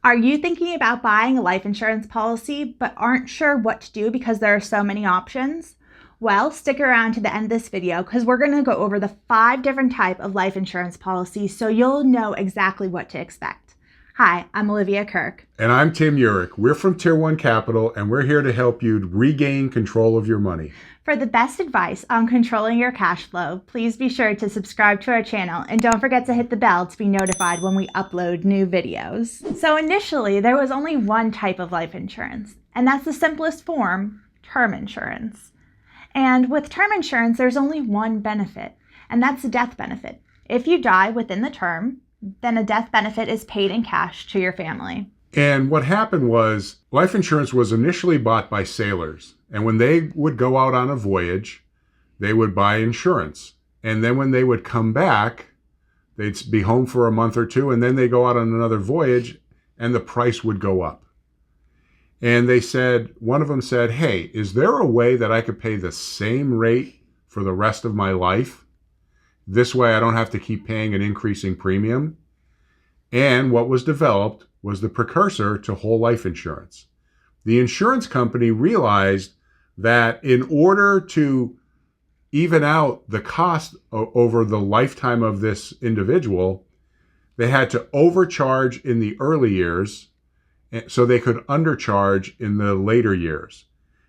Are you thinking about buying a life insurance policy but aren't sure what to do because there are so many options? Well, stick around to the end of this video because we're going to go over the 5 different types of life insurance policies so you'll know exactly what to expect. Hi, I'm Olivia Kirk. And I'm Tim Yurek. We're from Tier 1 Capital, and we're here to help you regain control of your money. For the best advice on controlling your cash flow, please be sure to subscribe to our channel and don't forget to hit the bell to be notified when we upload new videos. So initially, there was only one type of life insurance, and that's the simplest form, term insurance. And with term insurance, there's only one benefit, and that's the death benefit. If you die within the term, then a death benefit is paid in cash to your family. And what happened was, life insurance was initially bought by sailors. And when they would go out on a voyage, they would buy insurance. And then when they would come back, they'd be home for a month or two, and then they go out on another voyage, and the price would go up. And they said, one of them said, hey, is there a way that I could pay the same rate for the rest of my life? This way I don't have to keep paying an increasing premium. And what was developed was the precursor to whole life insurance. The insurance company realized that in order to even out the cost over the lifetime of this individual, they had to overcharge in the early years so they could undercharge in the later years.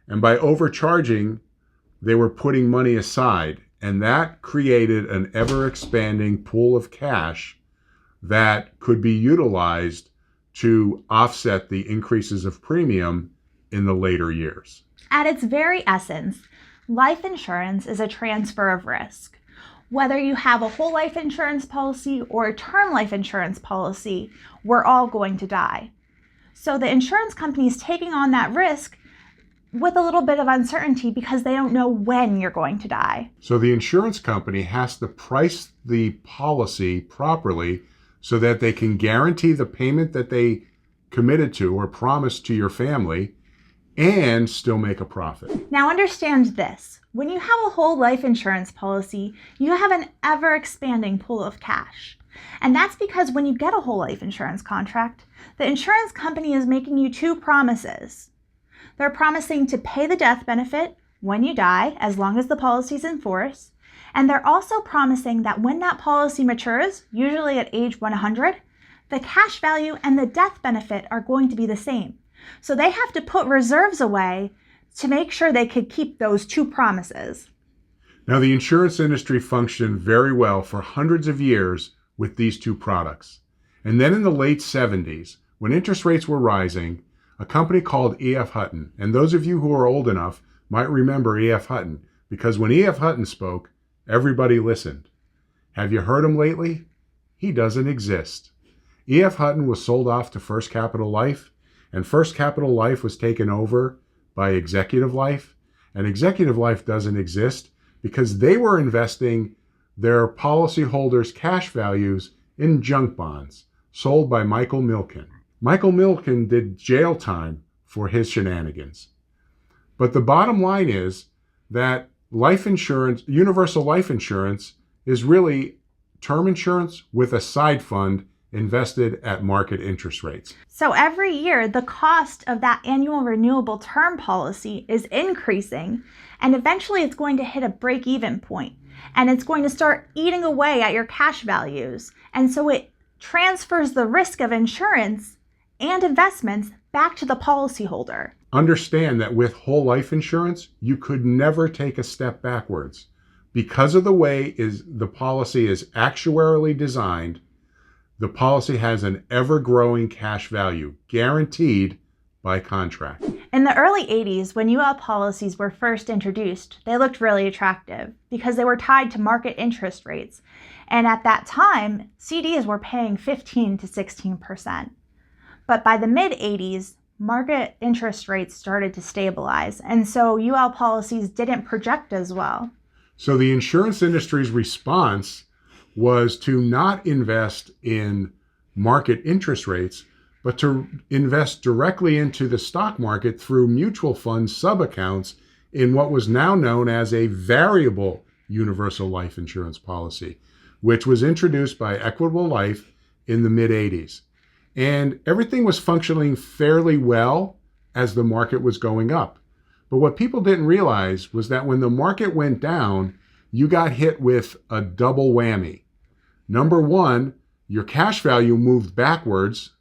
And by overcharging, they were putting money aside, and that created an ever-expanding pool of cash that could be utilized to offset the increases of premium in the later years. At its very essence, life insurance is a transfer of risk. Whether you have a whole life insurance policy or a term life insurance policy, we're all going to die. So the insurance company is taking on that risk with a little bit of uncertainty because they don't know when you're going to die. So the insurance company has to price the policy properly so that they can guarantee the payment that they committed to or promised to your family and still make a profit. Now understand this. When you have a whole life insurance policy, you have an ever-expanding pool of cash. And that's because when you get a whole life insurance contract, the insurance company is making you 2 promises. They're promising to pay the death benefit when you die, as long as the policy's in force. And they're also promising that when that policy matures, usually at age 100, the cash value and the death benefit are going to be the same. So they have to put reserves away to make sure they could keep those 2 promises. Now, the insurance industry functioned very well for hundreds of years with these 2 products. And then in the late 70s, when interest rates were rising, a company called E.F. Hutton, and those of you who are old enough might remember E.F. Hutton, because when E.F. Hutton spoke, everybody listened. Have you heard him lately? He doesn't exist. E.F. Hutton was sold off to First Capital Life, and First Capital Life was taken over by Executive Life, and Executive Life doesn't exist because they were investing their policyholders' cash values in junk bonds sold by Michael Milken. Michael Milken did jail time for his shenanigans. But the bottom line is that life insurance, universal life insurance, is really term insurance with a side fund invested at market interest rates. So every year, the cost of that annual renewable term policy is increasing, and eventually it's going to hit a break-even point, and it's going to start eating away at your cash values. And so it transfers the risk of insurance and investments back to the policyholder. Understand that with whole life insurance, you could never take a step backwards. Because of the way the policy is actuarially designed, the policy has an ever-growing cash value, guaranteed by contract. In the early 80s, when UL policies were first introduced, they looked really attractive because they were tied to market interest rates. And at that time, CDs were paying 15 to 16%. But by the mid-80s, market interest rates started to stabilize, and so UL policies didn't project as well. So the insurance industry's response was to not invest in market interest rates, but to invest directly into the stock market through mutual fund sub-accounts in what was now known as a variable universal life insurance policy, which was introduced by Equitable Life in the mid-80s. And everything was functioning fairly well as the market was going up. But what people didn't realize was that when the market went down, you got hit with a double whammy. Number one, your cash value moved backwards.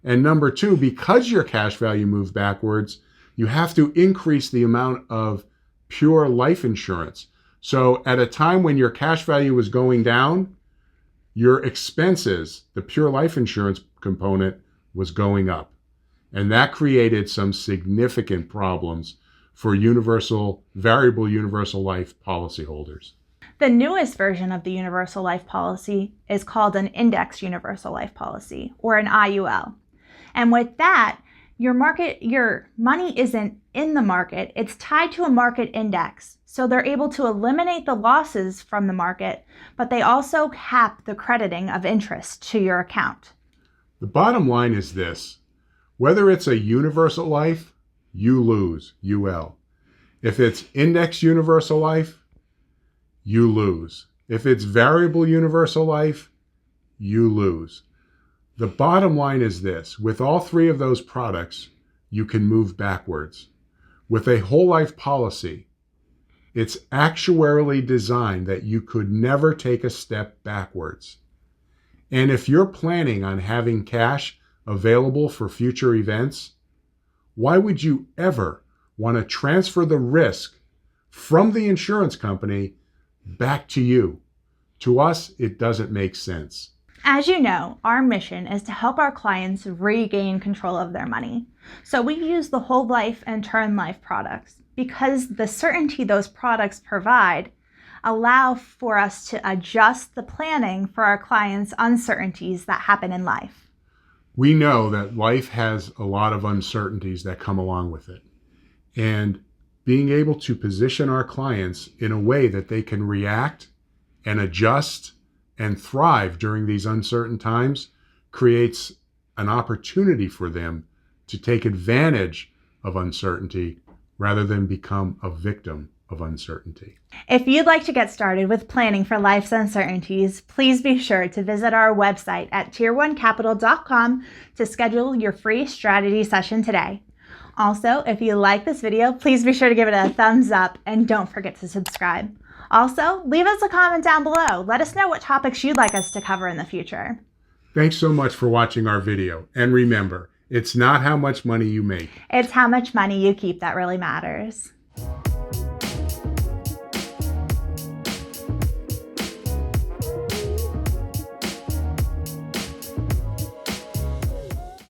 And number two, because your cash value moved backwards, you have to increase the amount of pure life insurance. So at a time when your cash value was going down, your expenses, the pure life insurance component, was going up. And that created some significant problems for variable universal life policyholders. The newest version of the universal life policy is called an index universal life policy, or an IUL. And with that, your money isn't in the market, it's tied to a market index. So they're able to eliminate the losses from the market, but they also cap the crediting of interest to your account. The bottom line is this: whether it's a universal life, you lose, UL. If it's index universal life, you lose. If it's variable universal life, you lose. The bottom line is this: with all three of those products, you can move backwards. With a whole life policy, it's actuarially designed that you could never take a step backwards. And if you're planning on having cash available for future events, why would you ever want to transfer the risk from the insurance company back to you? To us, it doesn't make sense. As you know, our mission is to help our clients regain control of their money. So we use the whole life and term life products because the certainty those products provide allow for us to adjust the planning for our clients' uncertainties that happen in life. We know that life has a lot of uncertainties that come along with it. And being able to position our clients in a way that they can react and adjust and thrive during these uncertain times creates an opportunity for them to take advantage of uncertainty rather than become a victim of uncertainty. If you'd like to get started with planning for life's uncertainties, please be sure to visit our website at tier1capital.com to schedule your free strategy session today. Also, if you like this video, please be sure to give it a thumbs up and don't forget to subscribe. Also, leave us a comment down below. Let us know what topics you'd like us to cover in the future. Thanks so much for watching our video. And remember, it's not how much money you make. It's how much money you keep that really matters.